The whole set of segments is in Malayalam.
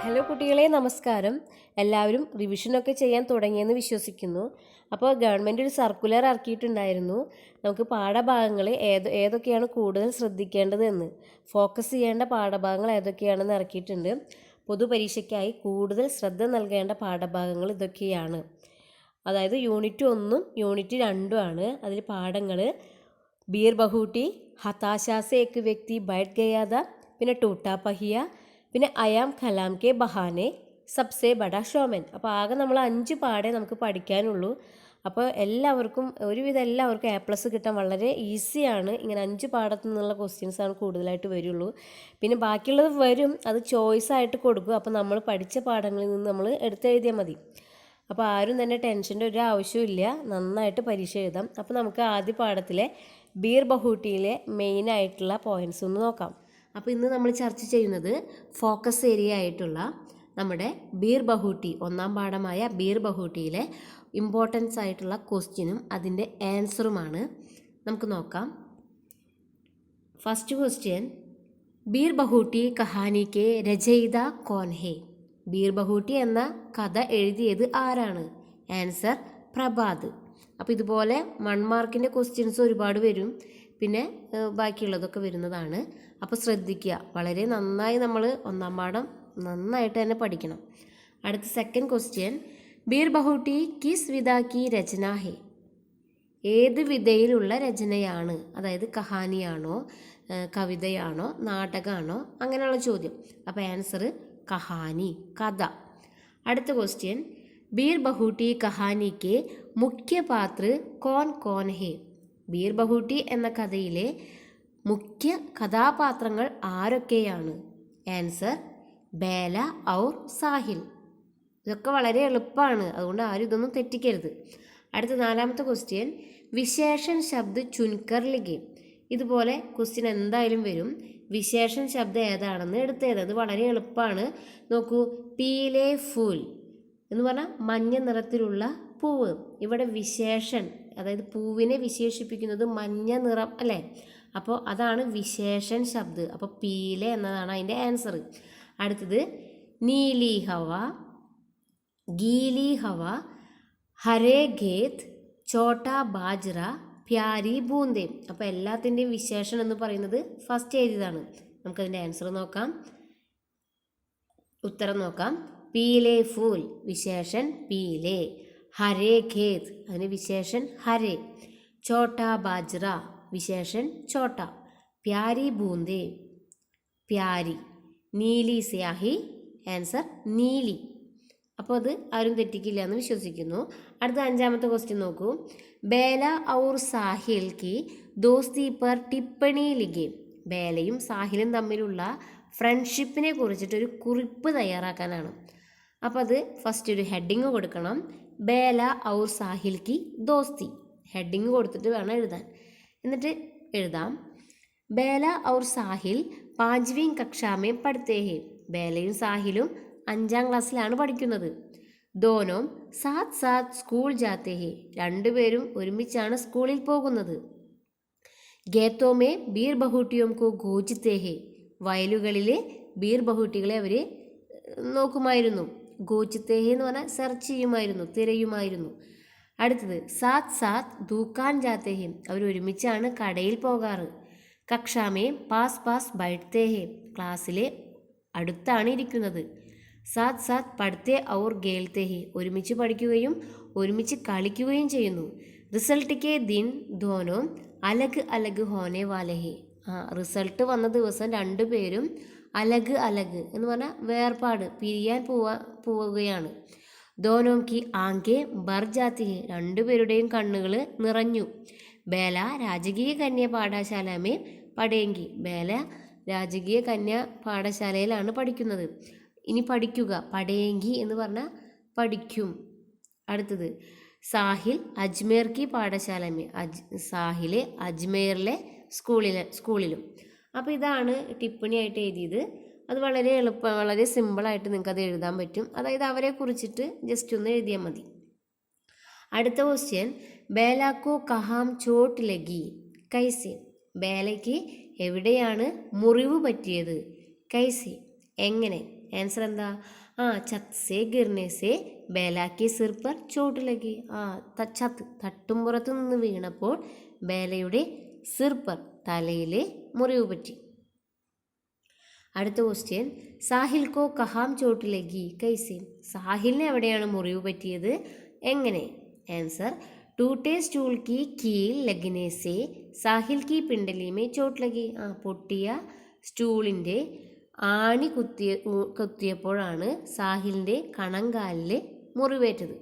ഹലോ കുട്ടികളെ, നമസ്കാരം. എല്ലാവരും റിവിഷനൊക്കെ ചെയ്യാൻ തുടങ്ങിയെന്ന് വിശ്വസിക്കുന്നു. അപ്പോൾ ഗവൺമെൻറ് ഒരു സർക്കുലർ ഇറക്കിയിട്ടുണ്ടായിരുന്നു. നമുക്ക് പാഠഭാഗങ്ങൾ ഏതൊക്കെയാണ് കൂടുതൽ ശ്രദ്ധിക്കേണ്ടത് എന്ന്, ഫോക്കസ് ചെയ്യേണ്ട പാഠഭാഗങ്ങൾ ഏതൊക്കെയാണെന്ന് ഇറക്കിയിട്ടുണ്ട്. പൊതുപരീക്ഷയ്ക്കായി കൂടുതൽ ശ്രദ്ധ നൽകേണ്ട പാഠഭാഗങ്ങൾ ഇതൊക്കെയാണ്. അതായത് യൂണിറ്റ് 1ഉം യൂണിറ്റ് 2ഉം ആണ്. അതിൽ പാഠങ്ങൾ ബീർ ബഹൂട്ടി, ഹതാശാസെ ഏക് വ്യക്തി ബൈഠ് ഗയാ ഥാ, പിന്നെ ടൂട്ടാ പഹിയ, പിന്നെ അയാം കലാം കെ ബഹാനെ, സബ്സെ ബഡാ ഷോമൻ. അപ്പോൾ ആകെ നമ്മൾ 5 പാഠേ നമുക്ക് പഠിക്കാനുള്ളൂ. അപ്പോൾ ഒരുവിധം എല്ലാവർക്കും A+ കിട്ടാൻ വളരെ ഈസിയാണ്. ഇങ്ങനെ 5 പാഠത്തു നിന്നുള്ള ക്വസ്റ്റ്യൻസാണ് കൂടുതലായിട്ട് വരുള്ളൂ. പിന്നെ ബാക്കിയുള്ളത് വരും, അത് ചോയ്സ് ആയിട്ട് കൊടുക്കും. അപ്പോൾ നമ്മൾ പഠിച്ച പാഠങ്ങളിൽ നിന്ന് നമ്മൾ എടുത്തെഴുതിയാൽ മതി. അപ്പോൾ ആരും തന്നെ ടെൻഷൻ്റെ ഒരു ആവശ്യമില്ല, നന്നായിട്ട് പരീക്ഷ എഴുതാം. അപ്പോൾ നമുക്ക് ആദ്യ പാഠത്തിലെ ബീർ ബഹൂട്ടിയിലെ മെയിനായിട്ടുള്ള പോയിൻറ്റ്സ് ഒന്ന് നോക്കാം. അപ്പോൾ ഇന്ന് നമ്മൾ ചർച്ച ചെയ്യുന്നത് ഫോക്കസ് ഏരിയ ആയിട്ടുള്ള നമ്മുടെ ബീർ ബഹൂട്ടി, 1ാം പാഠമായ ബീർ ബഹൂട്ടിയിലെ ഇമ്പോർട്ടൻസ് ആയിട്ടുള്ള ക്വസ്റ്റ്യനും അതിൻ്റെ ആൻസറുമാണ്. നമുക്ക് നോക്കാം. First question, beer ബഹൂട്ടി Kahani K രചയിത കോൻ ഹേ? ബീർ ബഹൂട്ടി എന്ന കഥ എഴുതിയത് ആരാണ്? ആൻസർ പ്രഭാത്. അപ്പോൾ ഇതുപോലെ 1 മാർക്കിൻ്റെ ക്വസ്റ്റ്യൻസ് ഒരുപാട് വരും, പിന്നെ ബാക്കിയുള്ളതൊക്കെ വരുന്നതാണ്. അപ്പോൾ ശ്രദ്ധിക്കുക, വളരെ നന്നായി നമ്മൾ 1ാം പാഠം നന്നായിട്ട് തന്നെ പഠിക്കണം. അടുത്ത സെക്കൻഡ് ക്വസ്റ്റ്യൻ, ബീർ ബഹൂട്ടി കിസ് വിധ കി രചന ഹേ? ഏത് വിധയിലുള്ള രചനയാണ്? അതായത് കഹാനിയാണോ, കവിതയാണോ, നാടകമാണോ, അങ്ങനെയുള്ള ചോദ്യം. അപ്പോൾ ആൻസർ കഹാനി, കഥ. അടുത്ത ക്വസ്റ്റ്യൻ, ബീർ ബഹൂട്ടി കഹാനി കെ മുഖ്യ പാത്ര കോൻ കോൻ ഹേ? ബീർ ബഹൂട്ടി എന്ന കഥയിലെ മുഖ്യ കഥാപാത്രങ്ങൾ ആരൊക്കെയാണ്? ആൻസർ ബേല ഔർ സാഹിൽ. ഇതൊക്കെ വളരെ എളുപ്പമാണ്, അതുകൊണ്ട് ആരും ഇതൊന്നും തെറ്റിക്കരുത്. അടുത്ത 4ാമത്തെ ക്വസ്റ്റ്യൻ, വിശേഷൻ ശബ്ദ് ചുൻകർ ലിഖേ? ഇതുപോലെ ക്വസ്റ്റ്യൻ എന്തായാലും വരും. വിശേഷൻ ശബ്ദം ഏതാണെന്ന് എടുത്തേത്. അത് വളരെ എളുപ്പമാണ്. നോക്കൂ, പീലെ ഫൂൽ എന്ന് പറഞ്ഞാൽ മഞ്ഞ നിറത്തിലുള്ള പൂവ്. ഇവിടെ വിശേഷൻ, അതായത് പൂവിനെ വിശേഷിപ്പിക്കുന്നത് മഞ്ഞ നിറം അല്ലേ? അപ്പോൾ അതാണ് വിശേഷൻ ശബ്ദ്. അപ്പോൾ പീലെ എന്നതാണ് അതിൻ്റെ ആൻസർ. അടുത്തത്, നീലി ഹവ, ഗീലി ഹവ, ഹരേ ഖേത്, ചോട്ടാ ബാജ്ര, പ്യാരി ബൂന്തേ. അപ്പോൾ എല്ലാത്തിൻ്റെയും വിശേഷൻ എന്ന് പറയുന്നത് ഫസ്റ്റ് എഴുതിയതാണ്. നമുക്കതിൻ്റെ ആൻസർ നോക്കാം, ഉത്തരം നോക്കാം. പീലെ ഫൂൽ, വിശേഷൻ പീലെ. ഹരേ ഖേത്, അതിന് വിശേഷൻ ഹരേ. ചോട്ടാ ബാജ്ര, വിശേഷൻ ചോട്ട. പ്യാരി ബൂന്തേ, പ്യാരി. നീലി സ്യാഹി, ആൻസർ നീലി. അപ്പോൾ അത് ആരും തെറ്റിക്കില്ല എന്ന് വിശ്വസിക്കുന്നു. അടുത്ത 5ാമത്തെ ക്വസ്റ്റ്യൻ നോക്കൂ, ബേല ഔർ സാഹിൽ കി ദോസ്തി പർ ടിപ്പണി ലിഖേ? ബേലയും സാഹിലും തമ്മിലുള്ള ഫ്രണ്ട്ഷിപ്പിനെ കുറിച്ചിട്ടൊരു കുറിപ്പ് തയ്യാറാക്കാനാണ്. അപ്പോൾ അത് ഫസ്റ്റ് ഒരു ഹെഡിങ് കൊടുക്കണം, ബേല ഔർ സാഹിൽ കി ദോസ്തി. ഹെഡിങ് കൊടുത്തിട്ട് വേണം എഴുതാൻ. എന്നിട്ട് എഴുതാം, ബേല ഔർ സാഹിൽ 5വീം കക്ഷാമേ പഠിത്തേ ഹേ? ബേലയും സാഹിലും 5ാം ക്ലാസ്സിലാണ് പഠിക്കുന്നത്. ദോനോം സാത്ത് സാത്ത് സ്കൂൾ ജാത്തേ ഹേ? രണ്ടുപേരും ഒരുമിച്ചാണ് സ്കൂളിൽ പോകുന്നത്. ഗേത്തോമേ ബീർ ബഹൂട്ടിയോം കോ ഗോജിത്തേ ഹേ? വയലുകളിലെ ബീർ ബഹൂട്ടികളെ അവർ നോക്കുമായിരുന്നു. ഗോജിത്തേ ഹേ എന്ന് പറഞ്ഞാൽ സെർച്ച് ചെയ്യുമായിരുന്നു, തിരയുമായിരുന്നു. അടുത്തത്, സാത്ത് സാത്ത് ദൂക്കാൻ ജാത്തേ ഹേ? അവർ ഒരുമിച്ചാണ് കടയിൽ പോകാറ്. കക്ഷാമേ പാസ് പാസ് ബൈഠ്തേ ഹേ? ക്ലാസ്സിലെ അടുത്താണ് ഇരിക്കുന്നത്. സാത്ത് സാത്ത് പഠിത്തേ ഔർ ഖേൽത്തേ ഹേ? ഒരുമിച്ച് പഠിക്കുകയും ഒരുമിച്ച് കളിക്കുകയും ചെയ്യുന്നു. റിസൾട്ട് കെ ദിൻ ദോനോ അലഗ് അലഗ് ഹോനെ വാലെ ഹേ? റിസൾട്ട് വന്ന ദിവസം രണ്ടുപേരും അലഗ് അലഗ് എന്ന് പറഞ്ഞാൽ വേർപാട്, പിരിയാൻ പോവുകയാണ്. ദോനോം കി ആങ്കെ ബർ ജാത്തി ഹേ? രണ്ടുപേരുടെയും കണ്ണുകൾ നിറഞ്ഞു. ബേല രാജകീയ കന്യാ പാഠശാലമേ പഠേങ്കി? ബേല രാജകീയ കന്യാ പാഠശാലയിലാണ് പഠിക്കുന്നത്. ഇനി പഠിക്കുക, പഠേങ്കി എന്ന് പറഞ്ഞാൽ പഠിക്കും. അടുത്തത്, സാഹിൽ അജ്മേർ കി പാഠശാലമേ? സാഹില് അജ്മേറിലെ സ്കൂളിലും. അപ്പോൾ ഇതാണ് ടിപ്പണിയായിട്ട് എഴുതിയത്. അത് വളരെ എളുപ്പം, വളരെ സിമ്പിളായിട്ട് നിങ്ങൾക്ക് അത് എഴുതാൻ പറ്റും. അതായത് അവരെ കുറിച്ചിട്ട് ജസ്റ്റ് ഒന്ന് എഴുതിയാൽ മതി. അടുത്ത ക്വസ്റ്റ്യൻ, ബേലാക്കോ കഹാം ചോട്ട് ലഗി കൈസെ? ബേലയ്ക്ക് എവിടെയാണ് മുറിവ് പറ്റിയത്? കൈസെ, എങ്ങനെ? ആൻസർ എന്താ? ഛത്ത് സേ ഗിർനെ സേ ബേലാക്കി സിർ പർ ചോട്ട് ലഗി. ഛത്ത് തട്ടുംപുറത്ത് നിന്ന് വീണപ്പോൾ ബേലയുടെ സിർ പർ തലയിലെ മുറിവ് പറ്റി. അടുത്ത ക്വസ്റ്റ്യൻ, സാഹിൽ കോ കഹാം ചോട്ട് ലഗി കൈസെ? സാഹിലിന് എവിടെയാണ് മുറിവ് പറ്റിയത്, എങ്ങനെ? ആൻസർ, ടൂട്ടേ സ്റ്റൂൾ കി കീൽ ലഗ്നെ സേ സാഹിൽ കി പിണ്ടലി മേ ചോട്ട് ലഗി. പൊട്ടിയ സ്റ്റൂളിൻ്റെ ആണി കുത്തിയപ്പോഴാണ് സാഹിലിൻ്റെ കണങ്കാലിൽ മുറിവേറ്റത്.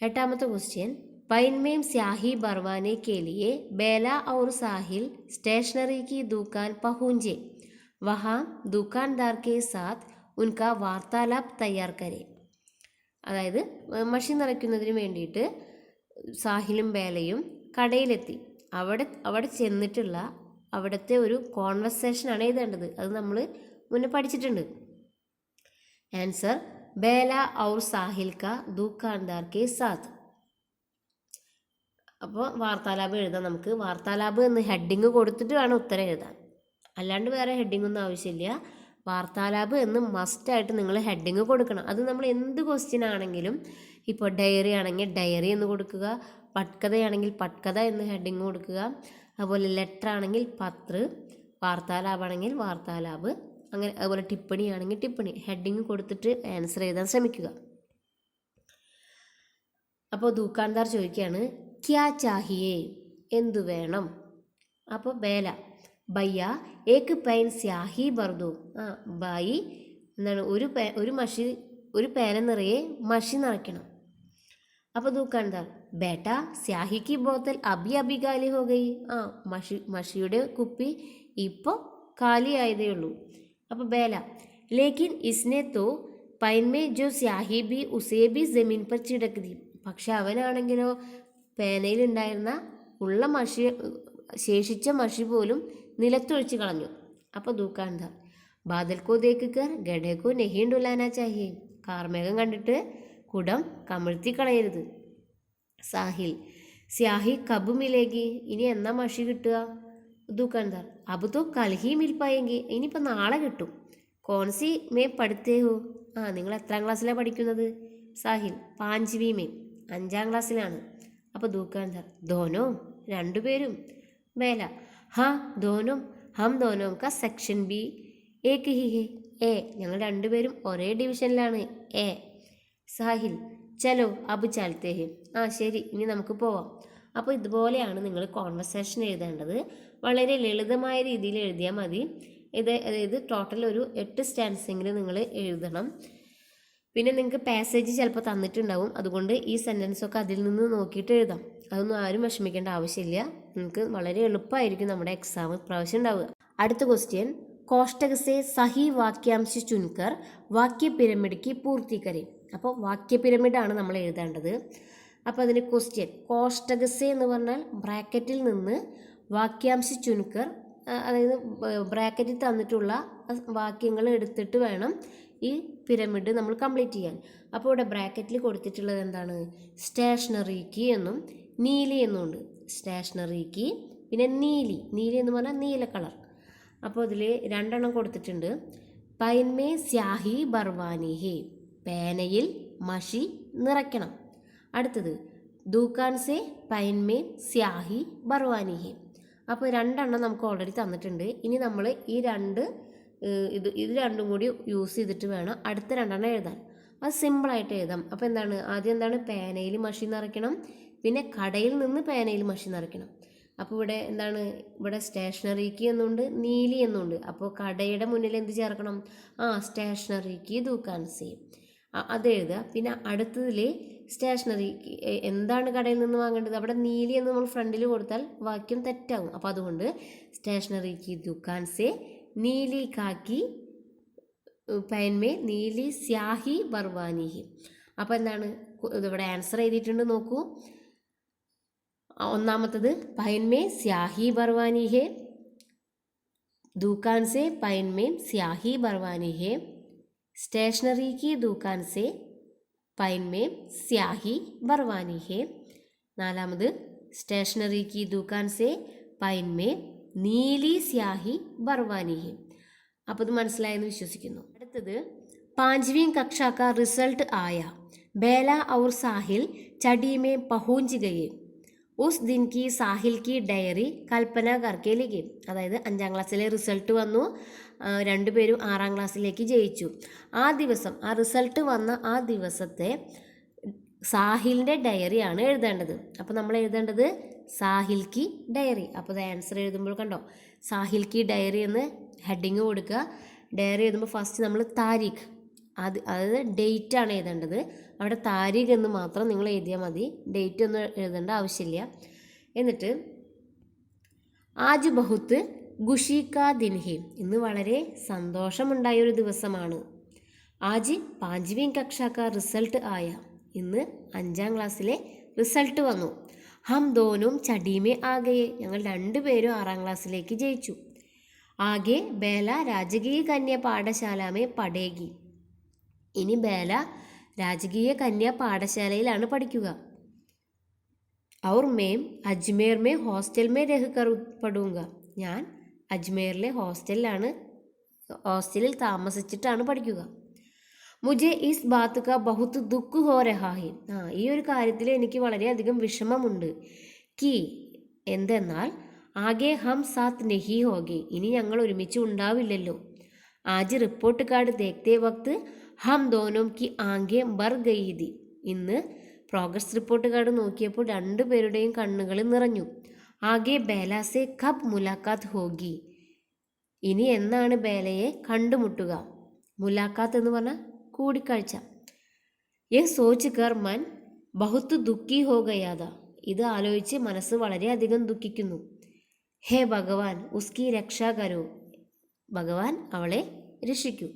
എട്ടാമത്തെ ക്വസ്റ്റ്യൻ, पैन में स्याही भरवाने के लिए बेला और साहिल स्टेशनरी की दुकान पहुँचे. वहाँ दुकानदार के साथ उनका वार्तालाप तैयार करें. അതായത് മഷി നിറയ്ക്കുന്നതിന് വേണ്ടിയിട്ട് സാഹിലും ബേലയും കടയിലെത്തി. അവിടെ ചെന്നിട്ടുള്ള അവിടുത്തെ ഒരു കോൺവെർസേഷനാണ് എഴുതേണ്ടത്. അത് നമ്മൾ മുന്നേ പഠിച്ചിട്ടുണ്ട്. ആൻസർ, ബേല ഔർ സാഹിൽ കാ ദുക്കാൻദാർ കെ സാത്ത്. അപ്പോൾ വാർത്താലാപം എഴുതാം. നമുക്ക് വാർത്താലാപം എന്ന് ഹെഡിങ് കൊടുത്തിട്ട് വേണം ഉത്തരം എഴുതാൻ, അല്ലാണ്ട് വേറെ ഹെഡിങ് ഒന്നും ആവശ്യമില്ല. വാർത്താലാപം എന്ന് മസ്റ്റായിട്ട് നിങ്ങൾ ഹെഡിങ് കൊടുക്കണം. അത് നമ്മൾ എന്ത് ക്വസ്റ്റ്യൻ ആണെങ്കിലും, ഇപ്പോൾ ഡയറി ആണെങ്കിൽ ഡയറി എന്ന് കൊടുക്കുക, പട്കഥയാണെങ്കിൽ പട്കഥ എന്ന് ഹെഡിങ് കൊടുക്കുക, അതുപോലെ ലെറ്റർ ആണെങ്കിൽ പത്ര, വാർത്താലാപാണെങ്കിൽ വാർത്താലാപ്, അങ്ങനെ അതുപോലെ ടിപ്പണി ആണെങ്കിൽ ടിപ്പണി, ഹെഡിങ് കൊടുത്തിട്ട് ആൻസർ എഴുതാൻ ശ്രമിക്കുക. അപ്പോൾ ദുക്കാൻദാർ ചോദിക്കുകയാണ്, ക്യാ ചാഹിയേ, എന്തു വേണം? അപ്പോൾ ബേല, ഭയ്യ ഏക്ക് പെൻ സ്യാഹി ബർദോ. ബായി എന്താണ്, ഒരു പേന നിറയെ മഷി നിറയ്ക്കണം. അപ്പോൾ ദുക്കാൻദാർ, ബേട്ട സ്യാഹിക്ക് ബോത്തൽ അബി കാലി ഹോ ഗയി. മഷിയുടെ കുപ്പി ഇപ്പോൾ കാലിയായതേ ഉള്ളൂ. അപ്പോൾ ബേല, ലേക്കിൻ ഇസ്നെ തോ പെൻ മേ ജോ സ്യാഹി ബി ഉസേ ബി ജമീൻ പർ ചിടക് ദി. പക്ഷെ അവനാണെങ്കിലോ പേനയിലുണ്ടായിരുന്ന ശേഷിച്ച മഷി പോലും നിലത്തൊഴിച്ച് കളഞ്ഞു. അപ്പോൾ ദുക്കാൻദാർ, ബാദൽ കോ ദേഖ് കർ ഗഡേ കോ നഹീ ഡുലാനാ ചാഹിയേ. കാർമേഘം കണ്ടിട്ട് കുടം കമിഴ്ത്തി കളയരുത്. സാഹിൽ, സ്യാഹി കബ് മിലേഗി, ഇനി എന്നാ മഷി കിട്ടുക? ദുക്കാൻദാർ, അബ് തോ കൽ ഹി മിൽ പായെങ്കി, ഇനിയിപ്പോൾ നാളെ കിട്ടും. കോൺസി മേ പഠിത്തേ ഹോ. നിങ്ങൾ എത്രാം ക്ലാസ്സിലാണ് പഠിക്കുന്നത്? സാഹിൽ, 5വീं മേ, 5ാം ക്ലാസ്സിലാണ്. അപ്പോൾ ദുക്കാൻദാർ, ദോനോ, രണ്ടുപേരും. ബേല, ദോനോ, ഹം ദോനോ കാ സെക്ഷൻ ബി ഏക് ഹി ഹേ. ഞങ്ങൾ രണ്ടുപേരും ഒരേ ഡിവിഷനിലാണ്, എ. സാഹിൽ, ചലോ അബ് ചലത്തേ ഹേ. ശരി, ഇനി നമുക്ക് പോവാം. അപ്പോൾ ഇതുപോലെയാണ് നിങ്ങൾ കോൺവെർസേഷൻ എഴുതേണ്ടത്. വളരെ ലളിതമായ രീതിയിൽ എഴുതിയാൽ മതി. അതായത് ടോട്ടൽ ഒരു 8 സ്റ്റാൻസെങ്കിലും നിങ്ങൾ എഴുതണം. പിന്നെ നിങ്ങൾക്ക് പാസേജ് ചിലപ്പോൾ തന്നിട്ടുണ്ടാവും, അതുകൊണ്ട് ഈ സെൻറ്റൻസൊക്കെ അതിൽ നിന്ന് നോക്കിയിട്ട് എഴുതാം. അതൊന്നും ആരും വിഷമിക്കേണ്ട ആവശ്യമില്ല. നിങ്ങൾക്ക് വളരെ എളുപ്പമായിരിക്കും നമ്മുടെ എക്സാം പ്രാവശ്യം ഉണ്ടാവുക. അടുത്ത ക്വസ്റ്റ്യൻ, കോഷ്ടക് സേ സഹി വാക്യാംശ ചുൻകർ വാക്യ പിരമിഡ്ക്ക് പൂർത്തി കരേ. അപ്പോൾ വാക്യ പിരമിഡാണ് നമ്മൾ എഴുതേണ്ടത്. അപ്പോൾ അതിന് ക്വസ്റ്റ്യൻ, കോഷ്ടക് സേ എന്ന് പറഞ്ഞാൽ ബ്രാക്കറ്റിൽ നിന്ന് വാക്യാംശ ചുൻകർ, അതായത് ബ്രാക്കറ്റിൽ തന്നിട്ടുള്ള വാക്യങ്ങൾ എടുത്തിട്ട് വേണം ഈ പിരമിഡ് നമ്മൾ കംപ്ലീറ്റ് ചെയ്യാൻ. അപ്പോൾ ഇവിടെ ബ്രാക്കറ്റിൽ കൊടുത്തിട്ടുള്ളത് എന്താണ്? സ്റ്റേഷനറിക്ക് എന്നും നീലി എന്നുണ്ട്. സ്റ്റേഷനറിക്ക്, പിന്നെ നീലി എന്ന് പറഞ്ഞാൽ നീല കളർ. അപ്പോൾ ഇതിൽ 2 എണ്ണം കൊടുത്തിട്ടുണ്ട്. പൈൻമേ സ്യാഹി ബർവാനി ഹേ, പേനയിൽ മഷി നിറയ്ക്കണം. അടുത്തത്, ദുക്കാൻ സേ പൈൻമേ സ്യാഹി ബർവാനി ഹേ. അപ്പോൾ 2 എണ്ണം നമുക്ക് ഓൾറെഡി തന്നിട്ടുണ്ട്. ഇനി നമ്മൾ ഇത് രണ്ടും കൂടി യൂസ് ചെയ്തിട്ട് വേണം അടുത്ത 2 എണ്ണം എഴുതാൻ. അത് സിമ്പിളായിട്ട് എഴുതാം. അപ്പോൾ എന്താണ്, ആദ്യം എന്താണ്, പേനയിൽ മഷി നിറയ്ക്കണം, പിന്നെ കടയിൽ നിന്ന് പേനയിൽ മഷി നിറയ്ക്കണം. അപ്പോൾ ഇവിടെ എന്താണ്, ഇവിടെ സ്റ്റേഷനറിക്ക് എന്നുണ്ട്, നീലി എന്നുണ്ട്. അപ്പോൾ കടയുടെ മുന്നിൽ എന്ത് ചേർക്കണം? സ്റ്റേഷനറിക്ക് ദുക്കാൻ സേ, അത് എഴുതുക. പിന്നെ അടുത്തതിൽ സ്റ്റേഷനറിക്ക് എന്താണ് കടയിൽ നിന്ന് വാങ്ങേണ്ടത്? അവിടെ നീലി എന്ന് നമ്മൾ ഫ്രണ്ടിൽ കൊടുത്താൽ വാക്യം തെറ്റാവും. അപ്പോൾ അതുകൊണ്ട് സ്റ്റേഷനറിക്ക് ദുക്കാൻ സേ നീലി കാക്കി പെൻമേ നീലി സ്യാഹി ബർവാനി ഹി. അപ്പോൾ എന്താണ്, ഇവിടെ ആൻസർ എഴുതിയിട്ടുണ്ട്, നോക്കൂ. ഒന്നാമത്തത് പെൻമേ സ്യാഹി ബർവാനി ഹേ, दुकान से पैन में स्याही भरवानी है। स्टेशनरी की दुकान से पैन में स्याही भरवानी है। നാലാമത് സ്റ്റേഷനറി की दुकान से पैन में നീലി സ്യാഹി ഭർവാനി ഹെ. അപ്പോൾ ഇത് മനസ്സിലായെന്ന് വിശ്വസിക്കുന്നു. അടുത്തത് 5वीं कक्षा का रिजल्ट आया बेला और साहिल चढ़ी में पहुंच गए ഉസ് ദിൻ കി സാഹിൽ കി ഡയറി കൽപ്പന കർക്കെ ലിഖി. അതായത് 5ാം ക്ലാസ്സിലെ റിസൾട്ട് വന്നു, രണ്ടുപേരും 6ാം ക്ലാസ്സിലേക്ക് ജയിച്ചു. ആ ദിവസം, ആ റിസൾട്ട് വന്ന ആ ദിവസത്തെ സാഹിലിൻ്റെ ഡയറിയാണ് എഴുതേണ്ടത്. അപ്പോൾ നമ്മൾ എഴുതേണ്ടത് സാഹിൽ കി ഡയറി. അപ്പോൾ അത് ആൻസർ എഴുതുമ്പോൾ കണ്ടോ, സാഹിൽ കി ഡയറി എന്ന് ഹെഡിങ് കൊടുക്കുക. ഡയറി എഴുതുമ്പോൾ ഫസ്റ്റ് നമ്മൾ താരീഖ്, അതായത് ഡേറ്റ് ആണ് എഴുതേണ്ടത്. അവിടെ താരീഖ് എന്ന് മാത്രം നിങ്ങൾ എഴുതിയാൽ മതി, ഡേറ്റ് ഒന്നും എഴുതേണ്ട ആവശ്യമില്ല. എന്നിട്ട് ആജ് ബഹുത്ത് ഖുഷി കാ ദിൻ ഹി, ഇന്ന് വളരെ സന്തോഷമുണ്ടായ ഒരു ദിവസമാണ്. ആജ് 5वीं कक्षा का റിസൾട്ട് ആയ, ഇന്ന് 5ാം ക്ലാസ്സിലെ റിസൾട്ട് വന്നു. ഹം ദോനും ചടീമേ ആകയെ, ഞങ്ങൾ രണ്ടുപേരും 6ാം ക്ലാസ്സിലേക്ക് ജയിച്ചു. ആകെ ബേല രാജകീയ കന്യ പാഠശാലമേ പഠേകി, ഇനി ബേല രാജകീയ കന്യാ പാഠശാലയിലാണ് പഠിക്കുക. ഔർ മേം അജ്മേർ മേ ഹോസ്റ്റൽ മേ രഹ് കർ പഠൂങ്ക, ഞാൻ അജ്മേറിലെ ഹോസ്റ്റലിൽ താമസിച്ചിട്ടാണ് പഠിക്കുക. മുझे ഇസ് ബാത്ത് കാ ബഹുത് ദുഃഖ് ഹോ രഹാ ഹൈ, ഈ ഒരു കാര്യത്തിൽ എനിക്ക് വളരെയധികം വിഷമമുണ്ട്. കി, എന്തെന്നാൽ ആകെ ഹം സാത്ത് നഹി ഹോഗെ, ഇനി ഞങ്ങൾ ഒരുമിച്ച് ഉണ്ടാവില്ലല്ലോ. ആജ് റിപ്പോർട്ട് കാർഡ് ദേഖ്തേ വക്ത് ഹം ദോനോം കി ആംഖേ ബർ ഗയി തി, ഇന്ന് പ്രോഗ്രസ് റിപ്പോർട്ട് കാർഡ് നോക്കിയപ്പോൾ രണ്ടുപേരുടെയും കണ്ണുകൾ നിറഞ്ഞു. ആകെ ബേല സെ കബ് മുലാഖാത്ത് ഹോഗി, ഇനി എന്നാണ് ബേലയെ കണ്ടുമുട്ടുക. മുലാഖാത്ത് എന്ന് പറഞ്ഞാൽ കൂടിക്കാഴ്ച. യഹ് സോച്ച് കർ മൻ ബഹുത്ത് ദുഃഖി ഹോ ഗയാത, ഇത് ആലോചിച്ച് മനസ്സ് വളരെയധികം ദുഃഖിക്കുന്നു. ഹേ ഭഗവാൻ ഉസ്കി രക്ഷാ കരോ, ഭഗവാൻ അവളെ രക്ഷിക്കൂ.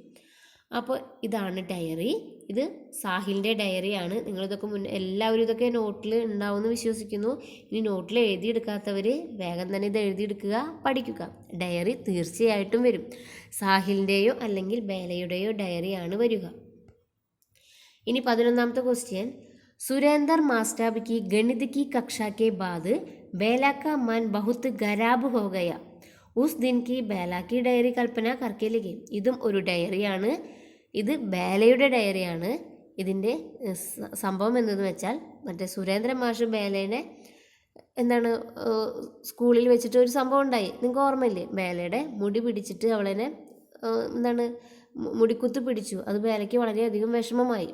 അപ്പോൾ ഇതാണ് ഡയറി, ഇത് സാഹിലിൻ്റെ ഡയറിയാണ്. നിങ്ങളിതൊക്കെ എല്ലാവരും ഇതൊക്കെ നോട്ടിൽ ഉണ്ടാവുമെന്ന് വിശ്വസിക്കുന്നു. ഇനി നോട്ടിൽ എഴുതിയെടുക്കാത്തവർ വേഗം തന്നെ ഇത് എഴുതിയെടുക്കുക, പഠിക്കുക. ഡയറി തീർച്ചയായിട്ടും വരും. സാഹിലിൻ്റെയോ അല്ലെങ്കിൽ ബേലയുടെയോ ഡയറിയാണ് വരിക. ഇനി 11ാമത്തെ ക്വസ്റ്റ്യൻ, സുരേന്ദർ മാസ്റ്റർ की गणित की कक्षा के बाद बेला का मन बहुत खराब हो गया. ഉസ് ദിൻ കി ബേല കി ഡയറി കൽപ്പന കർക്കെ ലിഖി, ഇതും ഒരു ഡയറിയാണ്. ഇത് ബേലയുടെ ഡയറിയാണ്. ഇതിൻ്റെ സംഭവം എന്തെന്ന് വെച്ചാൽ, മറ്റേ സുരേന്ദ്രൻ മാഷ് ബേലേനെ എന്താണ് സ്കൂളിൽ വെച്ചിട്ട് ഒരു സംഭവം ഉണ്ടായി, നിങ്ങൾക്ക് ഓർമ്മയില്ലേ? ബേലയുടെ മുടി പിടിച്ചിട്ട് അവളെന്നെ എന്താണ് മുടിക്കുത്ത് പിടിച്ചു. അത് ബേലയ്ക്ക് വളരെയധികം വിഷമമായി.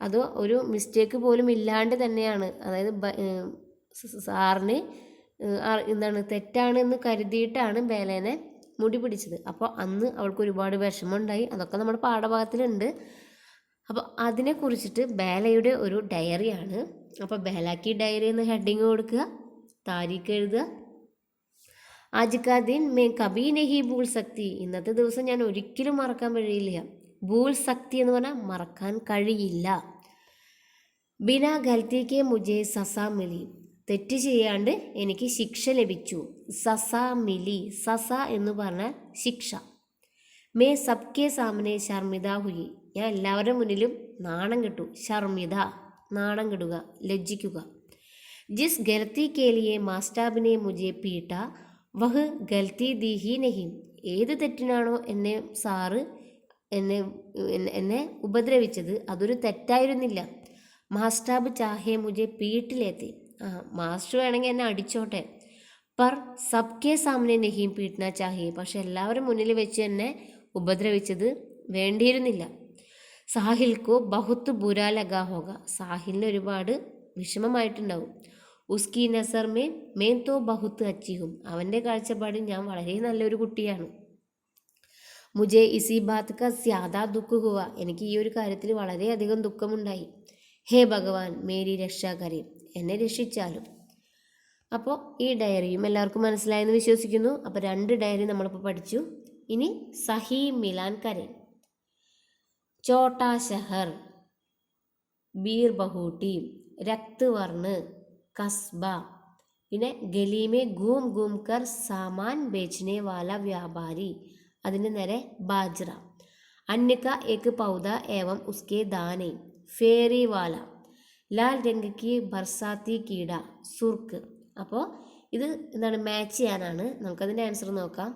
അത് ഒരു മിസ്റ്റേക്ക് പോലും ഇല്ലാണ്ട് തന്നെയാണ്, അതായത് സാറിന് എന്താണ് തെറ്റാണെന്ന് കരുതിയിട്ടാണ് ബേലേനെ മുടി പിടിച്ചത്. അപ്പോൾ അന്ന് അവൾക്ക് ഒരുപാട് വിഷമമുണ്ടായി. അതൊക്കെ നമ്മുടെ പാഠഭാഗത്തിലുണ്ട്. അപ്പോൾ അതിനെക്കുറിച്ചിട്ട് ബേലയുടെ ഒരു ഡയറിയാണ്. അപ്പോൾ ബേലാക്കി ഡയറി എന്ന് ഹെഡിങ് കൊടുക്കുക, താരീഖ് എഴുതുക. ആജ് കാ ദിൻ മേ കബി നഹി ഭൂൽ സക്തി, ഇന്നത്തെ ദിവസം ഞാൻ ഒരിക്കലും മറക്കാൻ കഴിയില്ല. ഭൂൽ സക്തി എന്ന് പറഞ്ഞാൽ മറക്കാൻ കഴിയില്ല. ബിനാ ഗൽത്തിക്ക് മുझे സസാ മിലി, തെറ്റ് ചെയ്യാണ്ട് എനിക്ക് ശിക്ഷ ലഭിച്ചു. സസാ മിലി, സസ എന്ന് പറഞ്ഞാൽ ശിക്ഷ. മേ സബ്കെ സാമനെ ശർമിത ഹുയി, ഞാൻ എല്ലാവരുടെ മുന്നിലും നാണം കെട്ടു. ശർമിത, നാണം കെടുക, ലജ്ജിക്കുക. ജിസ് ഗലത്തി കേലിയെ മാസ്റ്റാബിനെ മുझे പീട്ട വഹ് ഗൽത്തി ദി ഹി നഹി, ഏത് തെറ്റിനാണോ എന്നെ സാറ് എന്നെ ഉപദ്രവിച്ചത് അതൊരു തെറ്റായിരുന്നില്ല. മാസ്റ്റാബ് ചാഹെ മുझे പീട്ടിലെത്തി, മാസ്റ്റർ വേണമെങ്കിൽ എന്നെ അടിച്ചോട്ടെ. പർ സബ്കെ സാമനെ നഹീം പീട്ടന ചാഹിയെ, പക്ഷെ എല്ലാവരും മുന്നിൽ വെച്ച് എന്നെ ഉപദ്രവിച്ചത് വേണ്ടിയിരുന്നില്ല. സാഹിൽക്കോ ബഹുത്ത് ബുരാ ലഗാ ഹോഗ, സാഹിലിന് ഒരുപാട് വിഷമമായിട്ടുണ്ടാവും. ഉസ്കി നസർ മേൻ തോ ബഹുത്ത് അച്ചിഹും, അവൻ്റെ കാഴ്ചപ്പാടിൽ ഞാൻ വളരെ നല്ലൊരു കുട്ടിയാണ്. മുझे ഇസി ബാത് കാ സ്യാദാ ദുഃഖ ഹുവ, എനിക്ക് ഈ ഒരു കാര്യത്തിൽ വളരെയധികം ദുഃഖമുണ്ടായി. ഹേ ഭഗവാൻ മേരി രക്ഷാ കരീം, എന്നെ രക്ഷിച്ചാലും. അപ്പോൾ ഈ ഡയറിയും എല്ലാവർക്കും മനസ്സിലായെന്ന് വിശ്വസിക്കുന്നു. അപ്പോൾ 2 ഡയറി നമ്മളിപ്പോൾ പഠിച്ചു. ഇനി സഹി മിലാൻ കരേം. ചോട്ടാ ഷഹർ, ബീർ ബഹൂട്ടി, രക്തവർണ്, കസ്ബ, പിന്നെ ഗലീമേ ഗൂം ഗൂം കർ സാമാൻ ബേച്ചനെ വാല വ്യാപാരി, അതിൻ്റെ നേരെ ബാജ്ര. അന്യക ഏക് പൗധ ഏവം ഉസ്കെ ദാനെ, ഫേറി വാല, ലാൽ രംഗ് കി ബർസാത്തി കീട, സുർക്ക്. അപ്പോൾ ഇത് എന്താണ് മാച്ച് ചെയ്യാനാണ്. നമുക്കതിൻ്റെ ആൻസർ നോക്കാം.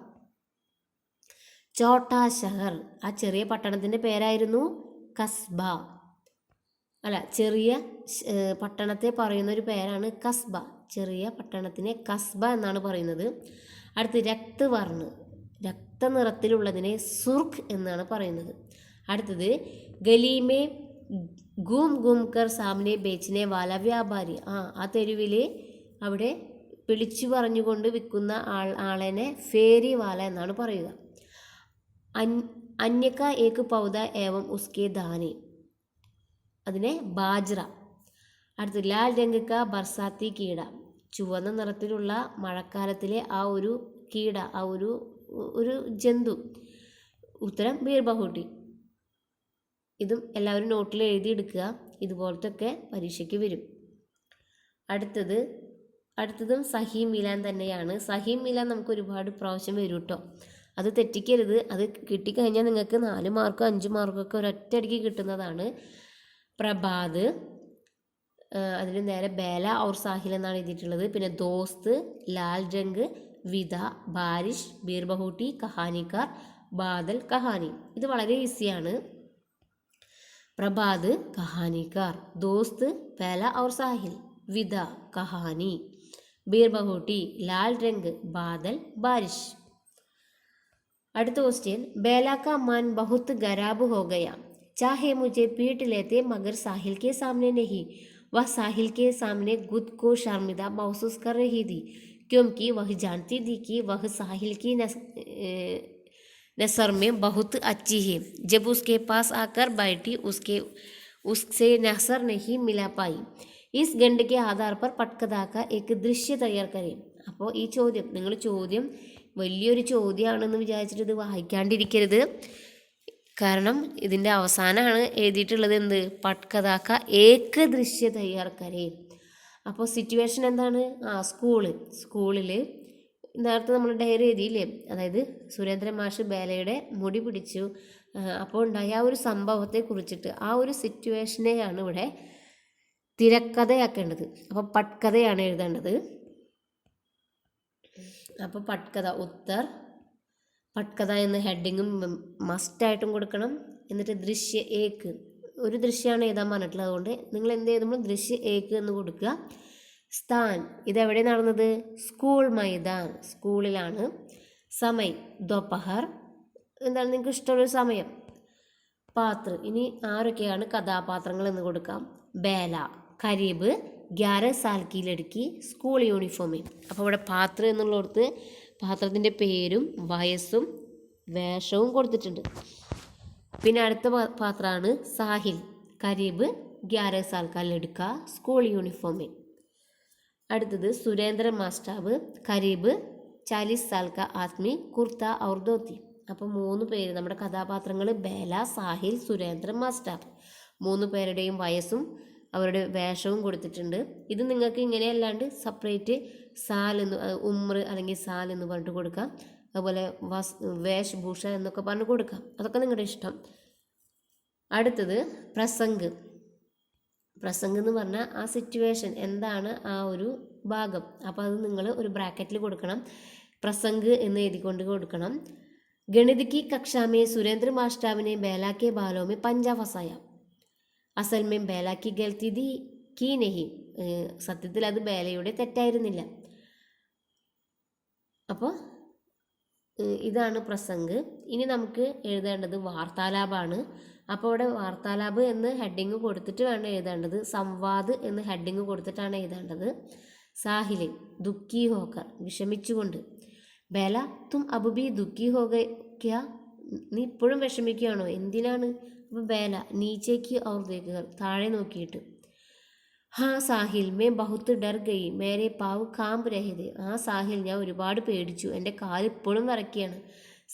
ചോട്ടാ ഷഹർ, ആ ചെറിയ പട്ടണത്തിൻ്റെ പേരായിരുന്നു കസ്ബ. അല്ല, ചെറിയ പട്ടണത്തെ പറയുന്ന ഒരു പേരാണ് കസ്ബ. ചെറിയ പട്ടണത്തിനെ കസ്ബ എന്നാണ് പറയുന്നത്. അടുത്ത് രക്തവർണ്ണ്, രക്തനിറത്തിലുള്ളതിനെ സുർഖ് എന്നാണ് പറയുന്നത്. അടുത്തത് ഗലീമേ ഗൂം ഗൂം കർ സാമനെ ബേച്ചിനെ വാല വ്യാപാരി, ആ തെരുവിൽ അവിടെ വിളിച്ചു പറഞ്ഞുകൊണ്ട് വിൽക്കുന്ന ആളെന്നെ ഫേരി വാല എന്നാണ് പറയുക. അന്യക്ക ഏക് പൗധ ഏവം ഉസ്കെ ദാനെ, അതിനെ ബാജ്ര. അടുത്ത് ലാൽ രംഗ് കാ ബർസാത്തി കീട, ചുവന്ന നിറത്തിലുള്ള മഴക്കാലത്തിലെ ആ ഒരു കീട, ആ ഒരു ജന്തു. ഉത്തരം ബീർബഹുട്ടി. ഇതും എല്ലാവരും നോട്ടിൽ എഴുതിയെടുക്കുക. ഇതുപോലത്തെ ഒക്കെ പരീക്ഷയ്ക്ക് വരും. അടുത്തതും സഹീം മിലാൻ തന്നെയാണ്. സഹീം മിലാൻ നമുക്ക് ഒരുപാട് പ്രാവശ്യം വരും കേട്ടോ, അത് തെറ്റിക്കരുത്. അത് കിട്ടിക്കഴിഞ്ഞാൽ നിങ്ങൾക്ക് 4 മാർക്കോ 5 മാർക്കൊക്കെ ഒരൊറ്റയടിക്ക് കിട്ടുന്നതാണ്. പ്രഭാത്, അതിന് നേരെ ബേല ഔർ സാഹിൽ എന്നാണ് എഴുതിയിട്ടുള്ളത്. പിന്നെ ദോസ്ത്, ലാൽ രംഗ്, വിധ, ബാരിഷ്, ബീർബഹൂട്ടി, കഹാനിക്കാർ, ബാദൽ, കഹാനി. ഇത് വളരെ ഈസിയാണ്. പ്രഭാത് കഹാനിക്കാർ, ദോസ്ത് ബേല ഔർ സാഹിൽ, വിധ കഹാനി, ബീർബഹൂട്ടി ലാൽ രംഗ്, ബാദൽ ബാരിഷ്. അടുത്ത ക്വസ്റ്റ്യൻ, बेला का मन बहुत खराब हो गया, चाहे मुझे पीट लेते मगर साहिल के सामने नहीं. वह साहिल के सामने खुद को शर्मिंदा महसूस कर रही थी, क्योंकि वह जानती थी कि वह साहिल की नसर में बहुत अच्छी है. जब उसके पास आकर बैठी उससे नसर नहीं मिला पाई. इस गंड के आधार पर पटकथा का एक दृश्य तैयार करें. അപ്പോൾ ഈ ചോദ്യം, നിങ്ങൾ ചോദ്യം വലിയൊരു ചോദ്യമാണെന്ന് വിചാരിച്ചിട്ട് ഇത് വായിക്കാണ്ടിരിക്കരുത്. കാരണം ഇതിൻ്റെ അവസാനമാണ് എഴുതിയിട്ടുള്ളത് എന്ത്, പട്കഥാക്ക ഏക ദൃശ്യ തയ്യാർക്കരേ. അപ്പോൾ സിറ്റുവേഷൻ എന്താണ്, സ്കൂളിൽ നേരത്തെ നമ്മൾ ഡയറി എഴുതിയില്ലേ, അതായത് സുരേന്ദ്രൻ മാഷ് ബേലയുടെ മുടി പിടിച്ചു, അപ്പോൾ ഉണ്ടായ ആ ഒരു സംഭവത്തെ കുറിച്ചിട്ട് ആ ഒരു സിറ്റുവേഷനെയാണ് ഇവിടെ തിരക്കഥയാക്കേണ്ടത്. അപ്പോൾ പട്കഥയാണ് എഴുതേണ്ടത്. അപ്പോൾ പട്കഥ, പട്കഥ എന്ന ഹെഡിങ്ങും മസ്റ്റായിട്ടും കൊടുക്കണം. എന്നിട്ട് ദൃശ്യ ഏക്ക്, ഒരു ദൃശ്യമാണ് എഴുതാൻ പറഞ്ഞിട്ടുള്ളത്, അതുകൊണ്ട് നിങ്ങൾ എന്ത് എഴുതുമ്പോൾ ദൃശ്യ ഏക്ക് എന്ന് കൊടുക്കുക. സ്ഥാൻ, ഇതെവിടെ നടന്നത്, സ്കൂൾ മൈതാൻ, സ്കൂളിലാണ്. സമയ് ദോപഹർ, എന്താണ് നിങ്ങൾക്ക് ഇഷ്ടമുള്ളൊരു സമയം. പാത്ര, ഇനി ആരൊക്കെയാണ് കഥാപാത്രങ്ങൾ എന്ന് കൊടുക്കാം. ബേല കരീബ് 11 साल की लड़की, സ്കൂൾ യൂണിഫോമിൽ. അപ്പോൾ ഇവിടെ പാത്ര എന്നുള്ളിടത്ത് പാത്രത്തിൻ്റെ പേരും വയസ്സും വേഷവും കൊടുത്തിട്ടുണ്ട്. പിന്നെ അടുത്ത പാത്രമാണ് സാഹിൽ, കരീബ് 11 साल का लड़का, സ്കൂൾ യൂണിഫോമിൽ. അടുത്തത് സുരേന്ദ്രൻ മാസ്റ്റാബ്, കരീബ് 40 साल का आदमी, കുർത്ത ഔർ ധോത്തി. അപ്പോൾ 3 പേര്, നമ്മുടെ കഥാപാത്രങ്ങൾ ബേല, സാഹിൽ, സുരേന്ദ്രൻ മാസ്റ്റാബ്. 3 പേരുടെയും വയസ്സും അവരുടെ വേഷവും കൊടുത്തിട്ടുണ്ട്. ഇത് നിങ്ങൾക്ക് ഇങ്ങനെ അല്ലാണ്ട് സെപ്പറേറ്റ് സാൽ എന്ന്, ഉമ്ര അല്ലെങ്കിൽ സാൽ എന്ന് പറഞ്ഞിട്ട് കൊടുക്കാം. അതുപോലെ വേഷഭൂഷ എന്നൊക്കെ പറഞ്ഞ് കൊടുക്കാം, അതൊക്കെ നിങ്ങളുടെ ഇഷ്ടം. അടുത്തത് പ്രസംഗ് എന്ന് പറഞ്ഞാൽ ആ സിറ്റുവേഷൻ എന്താണ്, ആ ഒരു ഭാഗം. അപ്പോൾ അത് നിങ്ങൾ ഒരു ബ്രാക്കറ്റിൽ കൊടുക്കണം, പ്രസംഗ് എന്ന് എഴുതിക്കൊണ്ട് കൊടുക്കണം. ഗണിത് की कक्षा में सुरेंद्र मास्टर ने बेला के बालों में पंजा फंसाया. അസൽ മേ ബേല കി ഗൽത്തി ദി കി നെഹി, സത്യത്തിൽ അത് ബേലയുടെ തെറ്റായിരുന്നില്ല. അപ്പോൾ ഇതാണ് പ്രസംഗ്. ഇനി നമുക്ക് എഴുതേണ്ടത് വാർത്താലാപാണ്. അപ്പോൾ ഇവിടെ വാർത്താലാപ് എന്ന് ഹെഡിങ് കൊടുത്തിട്ട് വേണം എഴുതേണ്ടത്. സംവാദ് എന്ന് ഹെഡിങ് കൊടുത്തിട്ടാണ് എഴുതേണ്ടത്. സാഹിൽ ദുഃഖി ഹോക്കർ, വിഷമിച്ചുകൊണ്ട്. ബേല തും അബ് ഭി ദുഃഖി ഹോ ഗയ, നീ ഇപ്പോഴും വിഷമിക്കുകയാണോ, എന്തിനാണ്. അപ്പോൾ ബേല നീച്ചേക്ക് ഔർ ദേഖ്, താഴെ നോക്കിയിട്ട്. ഹാ സാഹിൽ മേ ബഹുത്ത് ഡർ ഗയി, മേരെ പാവ് കാമ്പ് രഹേ. സാഹിൽ, ഞാൻ ഒരുപാട് പേടിച്ചു, എൻ്റെ കാല് ഇപ്പോഴും വിറയ്ക്കുകയാണ്.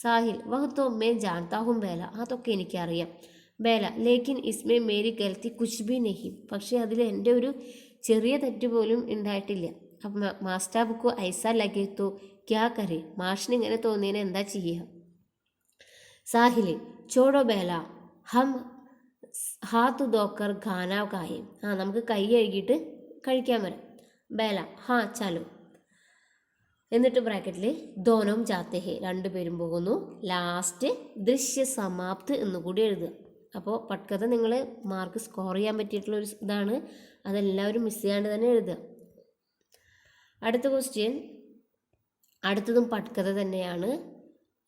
സാഹിൽ വഹ് മേ ജാൻതാ ഹും ബേല, അതൊക്കെ എനിക്കറിയാം. ബേല ലേക്കിൻ ഇസ്മേ മേരി ഗൽത്തി കുച്ച് ഭി നെഹി, പക്ഷേ അതിൽ എൻ്റെ ഒരു ചെറിയ തെറ്റ് പോലും ഉണ്ടായിട്ടില്ല. അപ്പം മാസ്റ്റാബുക്കോ ഐസ ലഗേ തോ ക്യാ കരേ, മാഷിന് ഇങ്ങനെ തോന്നിയതിന് എന്താ ചെയ്യുക. സാഹിൽ ചോടോ ബേല ഹം ഹാത്ത് ധോക്കർ ഖാന കായേ, നമുക്ക് കൈ കഴുകിയിട്ട് കഴിക്കാൻ വരാം. ബേല ഹാ ചലോ. എന്നിട്ട് ബ്രാക്കറ്റിൽ ദോനോം ജാത്തെ ഹെ, രണ്ടുപേരും പോകുന്നു. ലാസ്റ്റ് ദൃശ്യ സമാപ്ത് എന്നുകൂടി എഴുതുക. അപ്പോൾ പട്കഥ നിങ്ങൾ മാർക്ക് സ്കോർ ചെയ്യാൻ പറ്റിയിട്ടുള്ള ഒരു ഇതാണ്, അതെല്ലാവരും മിസ് ചെയ്യാണ്ട് തന്നെ എഴുതുക. അടുത്ത ക്വസ്റ്റ്യൻ, അടുത്തതും പട്കഥ തന്നെയാണ്.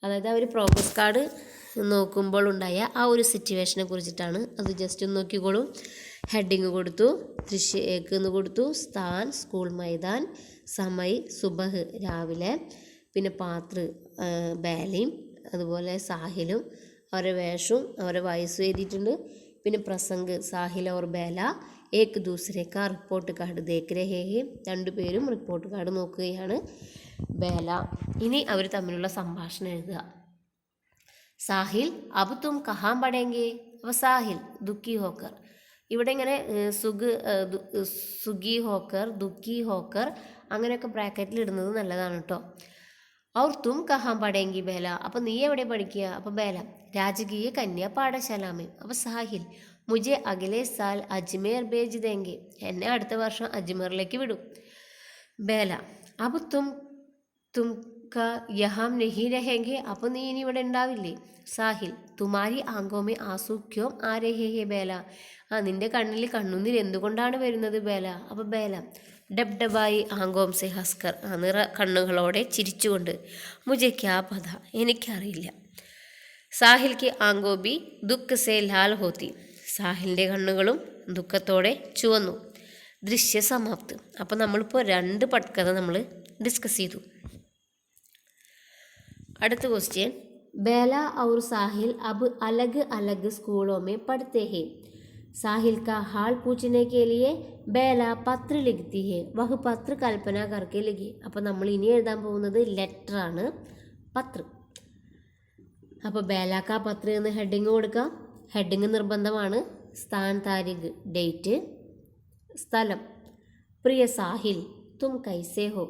അതായത് ആ ഒരു പ്രോഗ്രസ് കാർഡ് നോക്കുമ്പോൾ ഉണ്ടായ ആ ഒരു സിറ്റുവേഷനെ കുറിച്ചിട്ടാണ്. അത് ജസ്റ്റ് ഒന്ന് നോക്കിക്കോളൂ. ഹെഡിങ് കൊടുത്തു, ദൃശ്യ ഏക്ക് എന്ന് കൊടുത്തു, സ്ഥാൻ സ്കൂൾ മൈതാൻ, സമയ് സുബഹ് രാവിലെ, പിന്നെ പാത്ര ബാലയും അതുപോലെ സാഹിലും അവരുടെ വേഷവും അവരുടെ വയസ്സും എഴുതിയിട്ടുണ്ട്. പിന്നെ പ്രസംഗ് സാഹിൽ और ബേല ഏക്ക് ദൂസരെ കാ റിപ്പോർട്ട് കാർഡ് ദേഖ് രഹേ ഹെ, രണ്ടുപേരും റിപ്പോർട്ട് കാർഡ് നോക്കുകയാണ്. ബേല, ഇനി അവർ തമ്മിലുള്ള സംഭാഷണം എഴുതുക. സാഹിൽ അബ് തും കഹാം പഠേങ്കെ, അപ്പോൾ സാഹിൽ ദുഃഖി ഹോക്കർ, ഇവിടെ ഇങ്ങനെ സുഖി ഹോക്കർ ദുഃഖി ഹോക്കർ അങ്ങനെയൊക്കെ ബ്രാക്കറ്റിൽ ഇടുന്നത് നല്ലതാണ് കേട്ടോ. ഔർ തും കഹാം പഠേങ്കി ബേല, അപ്പോൾ നീ എവിടെ പഠിക്കുക? അപ്പോൾ ബേല രാജകീയ കന്യാ പാഠശാലാമേ. അപ്പോൾ സാഹിൽ മുझे അഗലെ സാൽ അജ്മേർ ഭേജ് ദേങ്കെ, എന്നെ അടുത്ത വർഷം അജ്മീറിലേക്ക് വിടും. ബേല അബ് തും യഹാം നഹി രഹേങ്കെ, അപ്പോൾ നീ ഇനി ഇവിടെ ഉണ്ടാവില്ലേ? സാഹിൽ തുമാരി ആങ്കോമേ ആസു ക്യോം ആ രഹേ ഹെ ബേല, നിന്റെ കണ്ണിൽ കണ്ണുനീർ എന്തുകൊണ്ടാണ് വരുന്നത് ബേല? അപ്പോൾ ബേല ഡബ് ഡബായി ആങ്കോം സെ ഹസ്കർ, നിറ കണ്ണുകളോടെ ചിരിച്ചുകൊണ്ട്, മുझे ക്യാ പത, എനിക്കറിയില്ല. സാഹിൽ കി ആങ്കോബി ദുഃഖ സെ ലാൽ ഹോത്തി, സാഹിലിൻ്റെ കണ്ണുകളും ദുഃഖത്തോടെ ചുവന്നു. ദൃശ്യ സമാപ്ത്. അപ്പോൾ നമ്മളിപ്പോൾ 2 പട്കഥ നമ്മൾ ഡിസ്കസ് ചെയ്തു. അടുത്ത ക്വസ്റ്റ്യൻ, बेला और साहिल अब अलग अलग स्कूलों में पढ़ते हैं. साहिल का हाल पूछने के लिए बेला പത്ര लिखती है. वह പത്ര കൽപ്പന करके लिखी. അപ്പോൾ നമ്മൾ ഇനി എഴുതാൻ പോകുന്നത് ലെറ്റർ ആണ്, പത്ര. അപ്പോൾ ബേലാക്ക പത്ര എന്ന് ഹെഡിങ് കൊടുക്കാം. ഹെഡിങ് നിർബന്ധമാണ്. സ്ഥാൻ താരിഖ് ഡേറ്റ്, സ്ഥലം പ്രിയ സാഹിൽ തും കൈസേ ഹോ,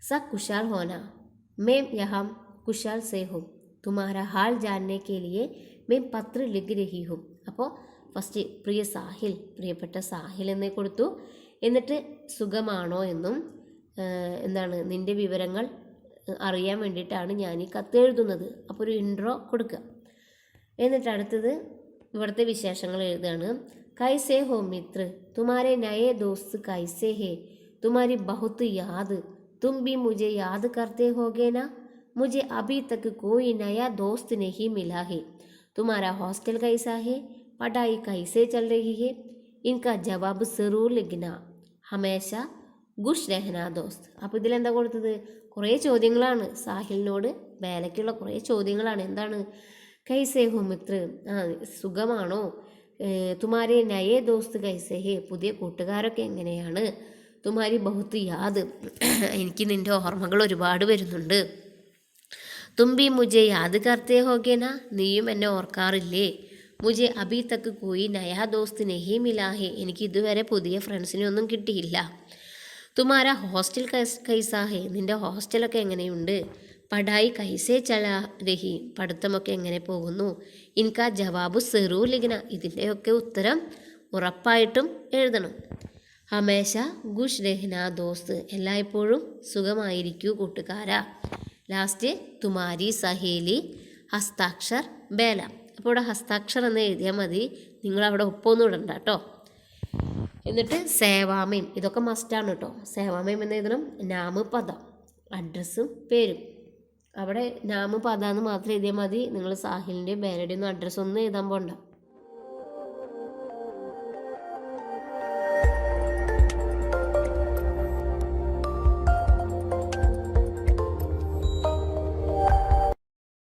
सब कुशल होना, मैं यहाँ कुशल से हूँ, तुम्हारा हाल जानने के लिए मैं പത്ര लिख रही हूँ. അപ്പോൾ ഫസ്റ്റ് പ്രിയ സാഹിൽ, പ്രിയപ്പെട്ട സാഹിൽ എന്നേ കൊടുത്തു. എന്നിട്ട് സുഖമാണോ എന്നും എന്താണ് നിൻ്റെ വിവരങ്ങൾ അറിയാൻ വേണ്ടിയിട്ടാണ് ഞാൻ ഈ കത്ത് എഴുതുന്നത്. അപ്പോൾ ഒരു ഇൻട്രോ കൊടുക്കുക. എന്നിട്ട് അടുത്തത് ഇവിടുത്തെ വിശേഷങ്ങൾ എഴുതുകയാണ്. കൈസേ ഹോ മിത്ര, തുമാരെ നയേ ദോസ്ത് കൈസേ ഹേ, തുമാരി ബഹുത്ത് യാദ്, तुम भी मुझे याद करते होगे ना? मुझे अभी तक कोई नया दोस्त नहीं मिला है. तुम्हारा हॉस्टल कैसा है? पढ़ाई कैसे चल रही है? इनका जवाब ज़रूर लिखना. हमेशा ഖുഷ് രഹ്ന ദോസ്ത്. അപ്പോൾ ഇതിലെന്താ കൊടുത്തത്? കുറേ ചോദ്യങ്ങളാണ്. സാഹിലിനോട് ബേലയ്ക്കുള്ള കുറേ ചോദ്യങ്ങളാണ്. എന്താണ്? കൈസേ ഹോ മിത്ര, സുഖമാണോ? തുമാരെ നയേ ദോസ്ത് കൈസേ ഹേ, പുതിയ കൂട്ടുകാരൊക്കെ എങ്ങനെയാണ്? തുമാരി ബഹുത്ത് യാദ്, എനിക്ക് നിൻ്റെ ഓർമ്മകൾ ഒരുപാട് വരുന്നുണ്ട്. തുമ്പി മുझे യാദ് കർത്തേ ഹോഗേന, നീയും എന്നെ ഓർക്കാറില്ലേ? മുझे അഭി തക്ക് കോയി നയാ ദോസ്ത് നഹി മിലാ ഹേ, എനിക്ക് ഇതുവരെ പുതിയ ഫ്രണ്ട്സിനെ ഒന്നും കിട്ടിയില്ല. തുമാര ഹോസ്റ്റൽ കൈസാ ഹേ, നിൻ്റെ ഹോസ്റ്റലൊക്കെ എങ്ങനെയുണ്ട്? പഠായി കൈസേ ചലാ രഹി, പഠിത്തമൊക്കെ എങ്ങനെ പോകുന്നു? ഇൻകാ ജവാബ് സറൂർ ലിഖന, ഇതിൻ്റെയൊക്കെ ഉത്തരം ഉറപ്പായിട്ടും എഴുതണം. ഹമേശ ഖുഷ് രഹ്ന ദോസ്ത്, എല്ലായ്പ്പോഴും സുഖമായിരിക്കൂ കൂട്ടുകാരാ. ലാസ്റ്റ് തുമാരി സഹേലി ഹസ്താക്ഷർ ബേല. അപ്പോൾ ഇവിടെ ഹസ്താക്ഷർ എന്ന് എഴുതിയാൽ മതി, നിങ്ങളവിടെ ഒപ്പൊന്നും ഇടണ്ട കേട്ടോ. എന്നിട്ട് സേവാമയം, ഇതൊക്കെ മസ്റ്റാണ് കേട്ടോ. സേവാമയം എന്ന് എഴുതണം. നാമ് പദ, അഡ്രസ്സും പേരും. അവിടെ നാമ് പദ എന്ന് മാത്രം എഴുതിയാൽ മതി. നിങ്ങൾ സാഹിലിൻ്റെയും ബേലയുടെയും ഒന്നും അഡ്രസ്സൊന്നും എഴുതാൻ പോണ്ട.